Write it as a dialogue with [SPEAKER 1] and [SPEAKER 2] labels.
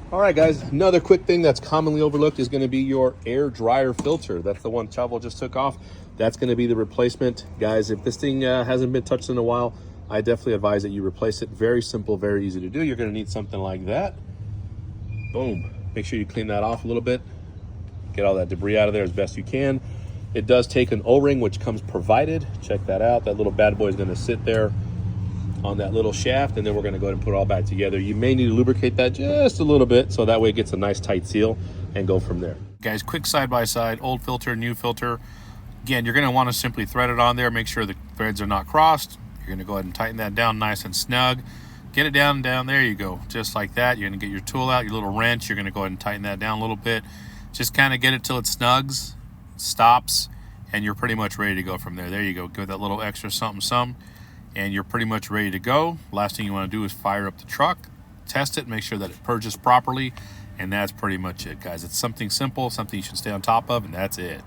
[SPEAKER 1] All right, guys, another quick thing that's commonly overlooked is going to be your air dryer filter. That's the one Chavo just took off. That's going to be the replacement. Guys, if this thing hasn't been touched in a while, I definitely advise that you replace it. Very simple, very easy to do. You're going to need something like that. Boom. Make sure you clean that off a little bit. Get all that debris out of there as best you can. It does take an O-ring, which comes provided. Check that out. That little bad boy is going to sit there on that little shaft, and then we're going to go ahead and put it all back together. You may need to lubricate that just a little bit so that way it gets a nice tight seal, and go from there. Guys, quick side by side, old filter, new filter. Again, you're going to want to simply thread it on there, make sure the threads are not crossed. You're going to go ahead and tighten that down nice and snug. Get it down, there you go, just like that. You're going to get your tool out, your little wrench. You're going to go ahead and tighten that down a little bit. Just kind of get it till it snugs, stops, and you're pretty much ready to go from there. There you go. Give that little extra something, and you're pretty much ready to go. Last thing you want to do is fire up the truck, test it, make sure that it purges properly, and that's pretty much it, guys. It's something simple, something you should stay on top of, and that's it.